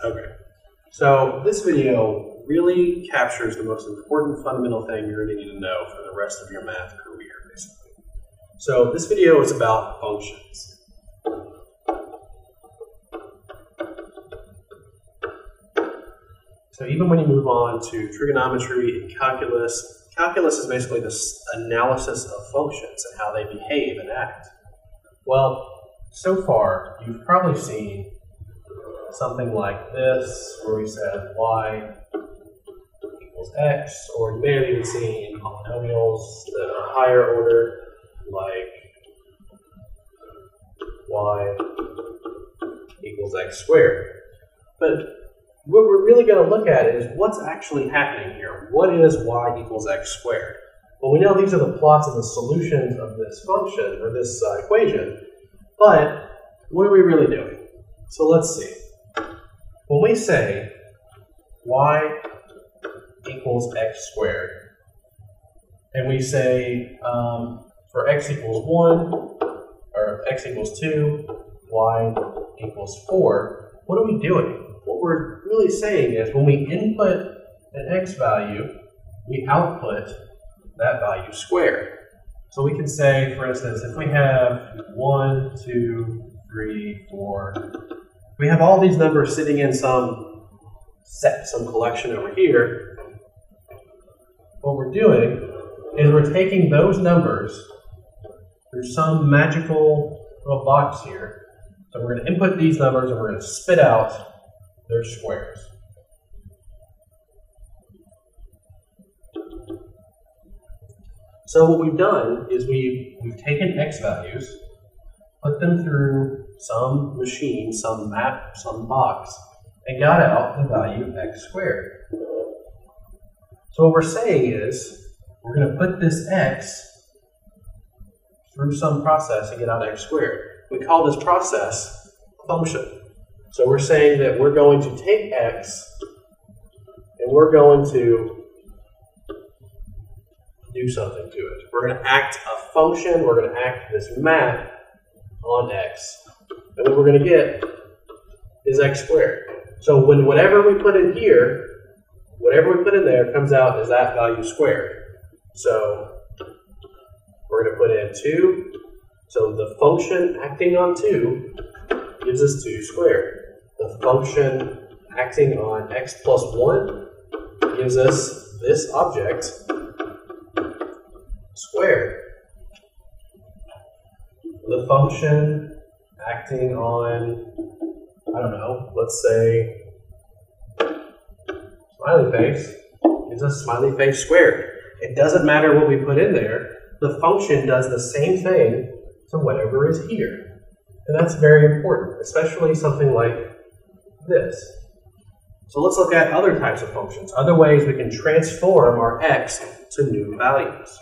Okay. So this video really captures the most important fundamental thing you're going to need to know for the rest of your math career, basically. So this video is about functions. So even when you move on to trigonometry and calculus, calculus is basically this analysis of functions and how they behave and act. Well, so far, you've probably seen something like this, where we said y equals x, or you may have even seen polynomials that are higher order, like y equals x squared. But what we're really going to look at is what's actually happening here. What is y equals x squared? Well, we know these are the plots of the solutions of this function, or this equation, but what are we really doing? So let's see. When we say y equals x squared, and we say for x equals 1, or x equals 2, y equals 4, what are we doing? What we're really saying is when we input an x value, we output that value squared. So we can say, for instance, if we have 1, 2, 3, 4, we have all these numbers sitting in some set, some collection over here. What we're doing is we're taking those numbers through some magical little box here. So we're going to input these numbers and we're going to spit out their squares. So what we've done is we've taken x values, put them through some machine, some map, some box, and got out the value of x squared. So what we're saying is we're going to put this x through some process and get out x squared. We call this process a function. So we're saying that we're going to take x and we're going to do something to it. We're going to act a function, we're going to act this map on x. And what we're going to get is x squared. So when whatever we put in here, whatever we put in there comes out as that value squared. So we're going to put in 2. So the function acting on 2 gives us 2 squared. The function acting on x plus 1 gives us this object squared. The function acting on, I don't know, let's say smiley face gives us smiley face squared. It doesn't matter what we put in there. The function does the same thing to whatever is here. And that's very important, especially something like this. So let's look at other types of functions, other ways we can transform our x to new values.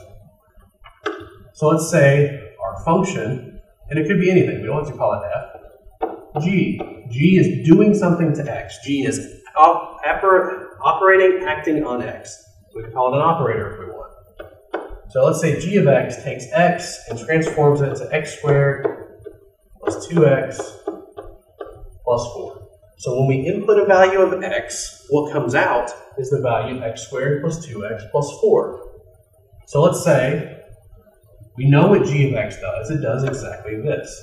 So let's say our function, and it could be anything, we don't have to call it f, g. G is doing something to x. G is operating, acting on x. We can call it an operator if we want. So let's say g of x takes x and transforms it to x squared plus 2x plus 4. So when we input a value of x, what comes out is the value of x squared plus 2x plus 4. So let's say we know what g of x does. It does exactly this.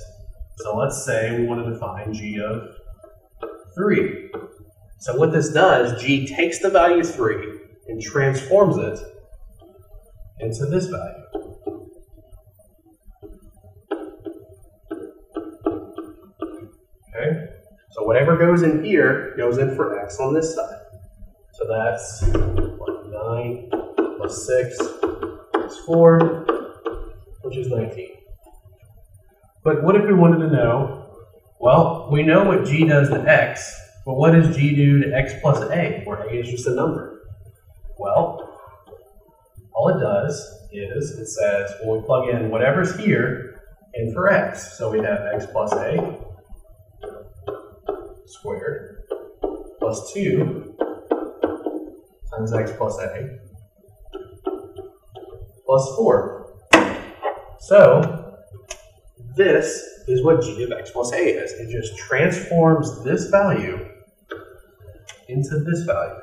So let's say we want to define g of 3. So what this does, g takes the value 3 and transforms it into this value. Okay? So whatever goes in here goes in for x on this side. So that's 9 plus 6 plus 4, which is 19. But what if we wanted to know, well, we know what g does to x, but what does g do to x plus a, where a is just a number? Well, all it does is it says, when we plug in whatever's here in for x, so we have x plus a squared plus 2 times x plus a plus 4. So this is what g of x plus a is. It just transforms this value into this value.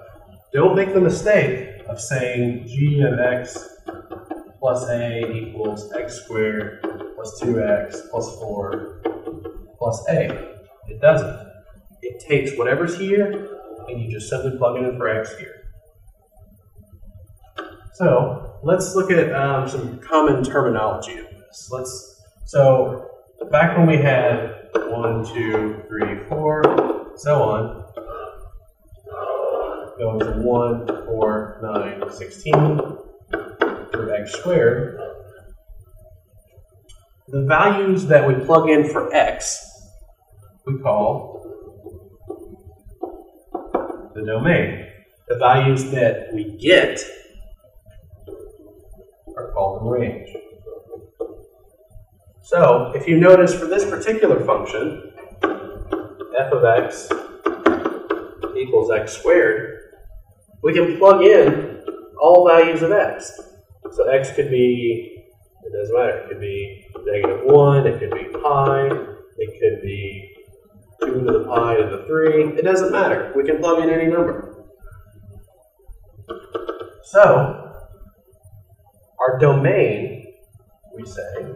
Don't make the mistake of saying g of x plus a equals x squared plus 2x plus 4 plus a. It doesn't. It takes whatever's here and you just simply plug it in for x here. So let's look at some common terminology of this. So back when we had 1, 2, 3, 4, so on, going from 1, 4, 9, 16 through x squared, the values that we plug in for x we call the domain. The values that we get are called the range. So if you notice for this particular function, f of x equals x squared, we can plug in all values of x. So x could be, it doesn't matter, it could be -1, it could be pi, it could be 2 to the pi to the 3, it doesn't matter. We can plug in any number. So, our domain, we say,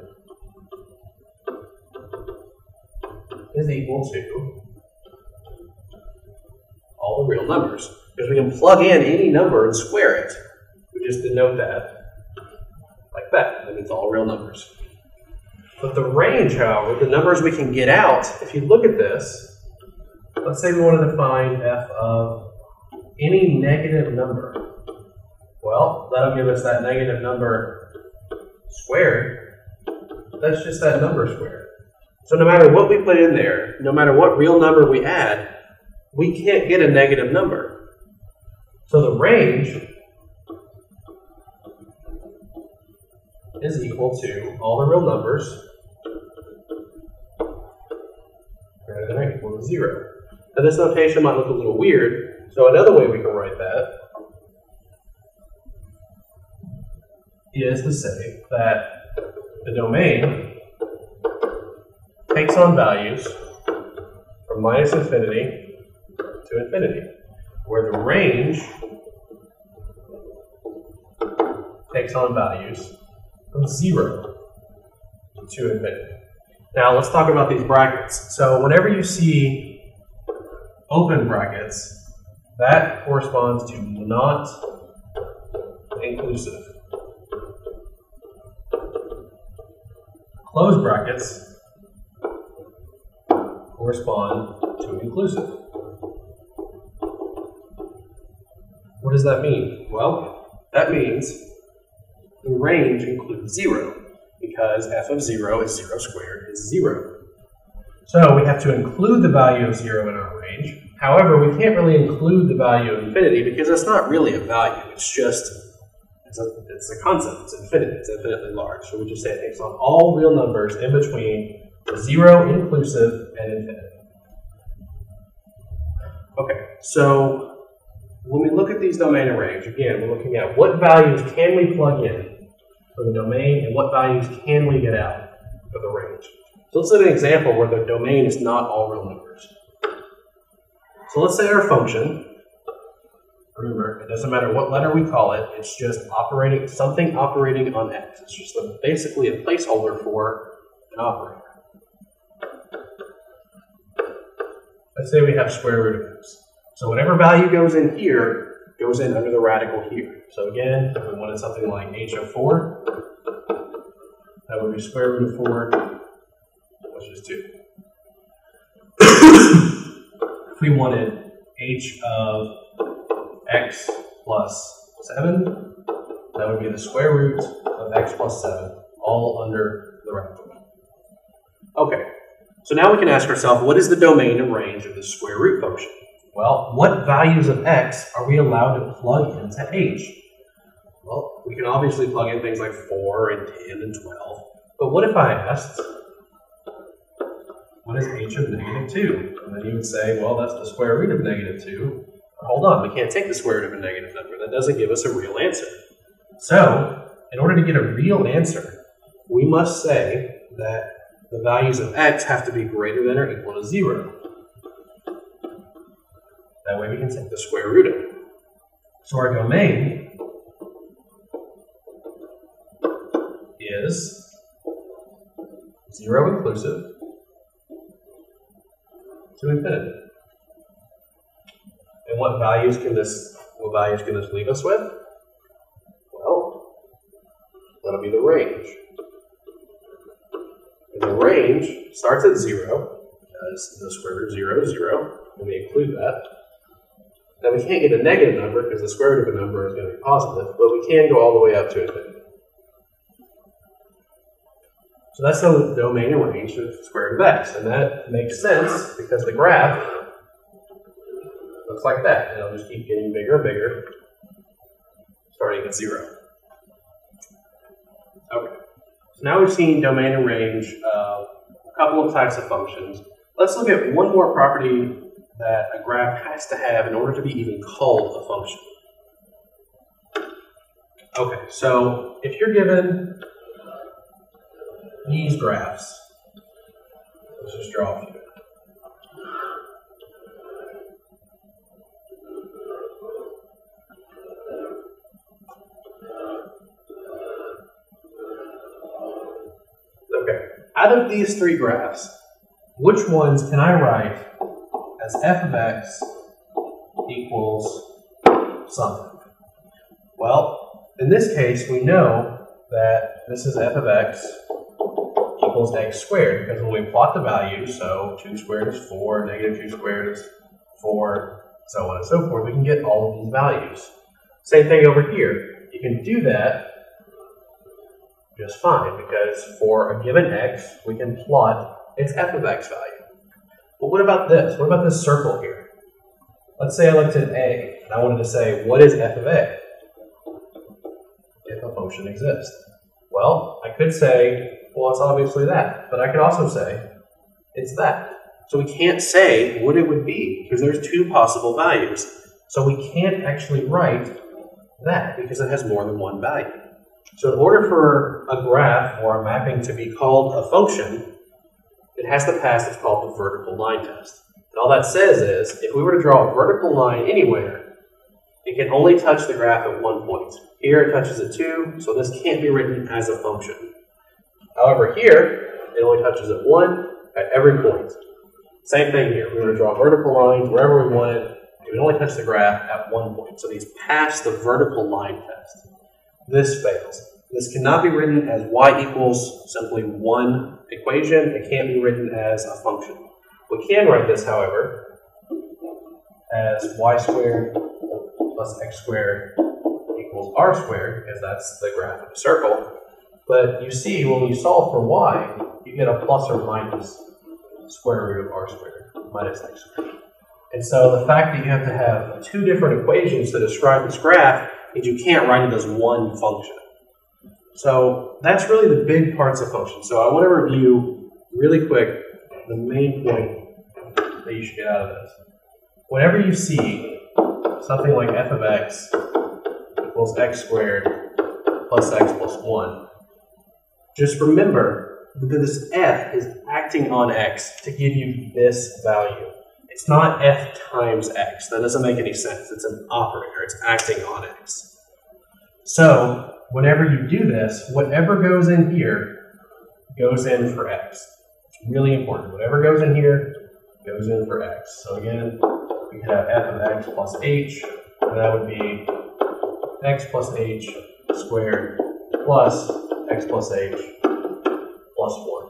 is equal to all the real numbers. Because we can plug in any number and square it. We just denote that like that. That means all real numbers. But the range, however, the numbers we can get out, if you look at this, let's say we wanted to find f of any negative number. Well, that'll give us that negative number squared. That's just that number squared. So no matter what we put in there, no matter what real number we add, we can't get a negative number. So the range is equal to all the real numbers greater than or equal to 0. Now this notation might look a little weird, so another way we can write that is to say that the domain takes on values from -infinity to infinity, where the range takes on values from 0 to infinity. Now let's talk about these brackets. So whenever you see open brackets, that corresponds to not inclusive. Closed brackets correspond to inclusive. What does that mean? Well, that means the range includes 0, because f of 0 is 0 squared is 0. So we have to include the value of 0 in our range. However, we can't really include the value of infinity because it's not really a value. It's just, it's a concept. It's infinite. It's infinitely large. So we just say it takes on all real numbers in between 0, inclusive, and infinity. Okay, so when we look at these domain and range, again, we're looking at what values can we plug in for the domain and what values can we get out for the range. So let's look at an example where the domain is not all real numbers. So let's say our function, remember, it doesn't matter what letter we call it, it's just something operating on x. It's just basically a placeholder for an operator. Let's say we have square root of x. So whatever value goes in here goes in under the radical here. So again, if we wanted something like h of 4, that would be square root of 4, which is 2. If we wanted h of x plus 7, that would be the square root of x plus 7, all under the radical. Okay, so now we can ask ourselves, what is the domain and range of this square root function? Well, what values of x are we allowed to plug into h? Well, we can obviously plug in things like 4 and 10 and 12. But what if I asked, what is h of -2? And then you would say, well, that's the square root of -2. Hold on, we can't take the square root of a negative number. That doesn't give us a real answer. So, in order to get a real answer, we must say that the values of x have to be greater than or equal to 0. That way we can take the square root of it. So our domain is 0 inclusive to infinity. And what values can this leave us with? Well, that'll be the range. And the range starts at 0, because the square root of 0 is 0, and we include that. Now we can't get a negative number because the square root of a number is going to be positive, but we can go all the way up to infinity. So that's the domain and range of the square root of x, and that makes sense because the graph looks like that. It'll just keep getting bigger and bigger, starting at 0. Okay. So now we've seen domain and range of a couple of types of functions. Let's look at one more property that a graph has to have in order to be even called a function. Okay, so if you're given these graphs, let's just draw a few. Okay, out of these three graphs, which ones can I write as f of x equals something? Well, in this case, we know that this is f of x equals x squared, because when we plot the values, so 2 squared is 4, negative 2 squared is 4, so on and so forth, we can get all of these values. Same thing over here. You can do that just fine, because for a given x, we can plot its f of x value. But what about this? What about this circle here? Let's say I looked at a, and I wanted to say, what is f of a? If a function exists. Well, I could say, well, it's obviously that. But I could also say, it's that. So we can't say what it would be, because there's two possible values. So we can't actually write that, because it has more than one value. So in order for a graph or a mapping to be called a function, it has to pass what's called the vertical line test. And all that says is, if we were to draw a vertical line anywhere, it can only touch the graph at one point. Here it touches at 2, so this can't be written as a function. However, here, it only touches at 1 at every point. Same thing here. We're going to draw vertical lines wherever we want it. It would only touch the graph at one point. So these pass the vertical line test. This fails. This cannot be written as y equals simply one equation. It can't be written as a function. We can write this, however, as y squared plus x squared equals r squared, because that's the graph of a circle. But you see, when you solve for y, you get a plus or minus square root of r squared minus x squared. And so the fact that you have to have two different equations to describe this graph means you can't write it as one function. So that's really the big parts of functions. So I want to review really quick the main point that you should get out of this. Whenever you see something like f of x equals x squared plus x plus 1, just remember that this f is acting on x to give you this value. It's not f times x. That doesn't make any sense. It's an operator. It's acting on x. So whenever you do this, whatever goes in here goes in for x. It's really important. Whatever goes in here goes in for x. So again, we could have f of x plus h, and that would be x plus h squared plus x plus h plus 1.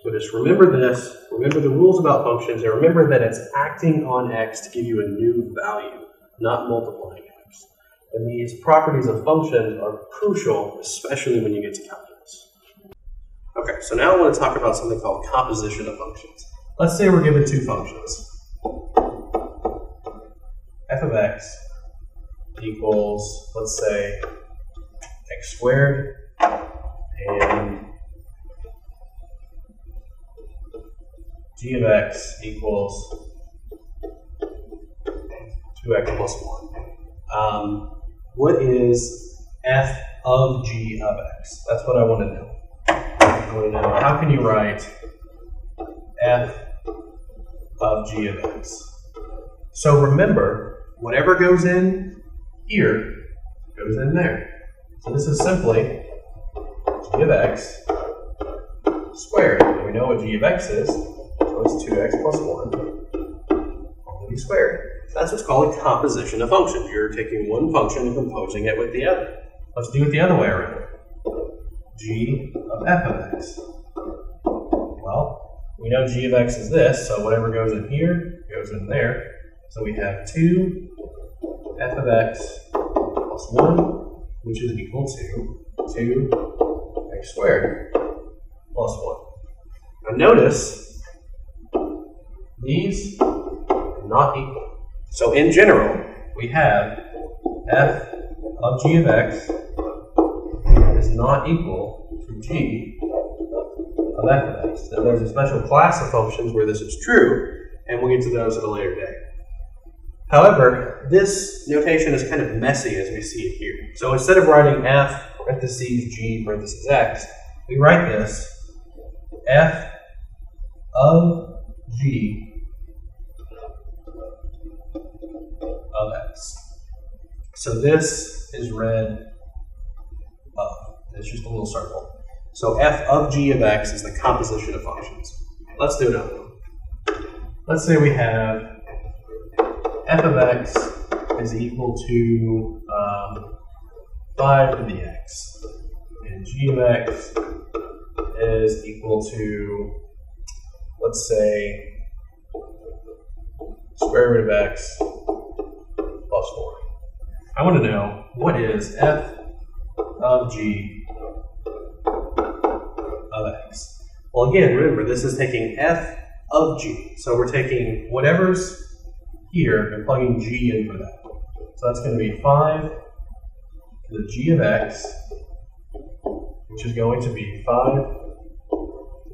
So just remember this, remember the rules about functions, and remember that it's acting on x to give you a new value, not multiplying x. And these properties of functions are crucial, especially when you get to calculus. Okay, so now I want to talk about something called composition of functions. Let's say we're given two functions. F of x equals, let's say, x squared, and g of x equals 2x plus 1. What is f of g of x? That's what I want to know. I want to know, how can you write f of g of x? So remember, whatever goes in here goes in there. So this is simply g of x squared. And we know what g of x is, so it's 2x plus 1 all to be squared. That's what's called a composition of functions. You're taking one function and composing it with the other. Let's do it the other way around. G of f of x. Well, we know g of x is this, so whatever goes in here goes in there. So we have 2 f of x plus 1, which is equal to 2x squared plus 1. Now notice, these are not equal. So in general, we have f of g of x is not equal to g of f of x. Now there's a special class of functions where this is true, and we'll get to those at a later day. However, this notation is kind of messy as we see it here. So instead of writing f parentheses g parentheses x, we write this f of g of x. So this is read of. It's just a little circle. So f of g of x is the composition of functions. Let's do another one. Let's say we have f of x is equal to 5 to the x, and g of x is equal to, let's say, square root of x plus 4. I want to know, what is f of g of x? Well, again, remember, this is taking f of g. So we're taking whatever's here and plugging g in for that. So that's going to be 5 to the g of x, which is going to be 5 to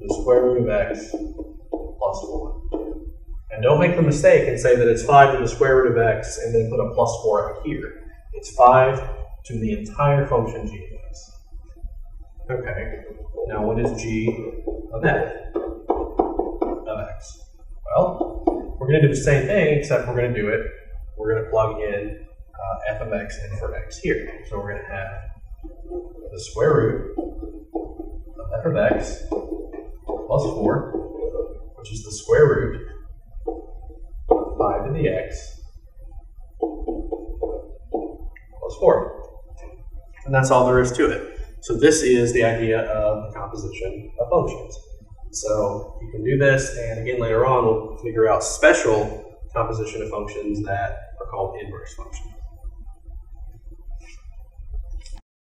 the square root of x plus 4. And don't make the mistake and say that it's 5 to the square root of x and then put a plus 4 out here. It's 5 to the entire function g of x. Okay, now what is g of f of x? Well, we're going to do the same thing, except we're going to do it, we're going to plug in f of x in for x here. So we're going to have the square root of f of x plus 4, which is the square root of 5 to the x plus 4. And that's all there is to it. So this is the idea of the composition of functions. So you can do this, and again later on we'll figure out special composition of functions that are called inverse functions.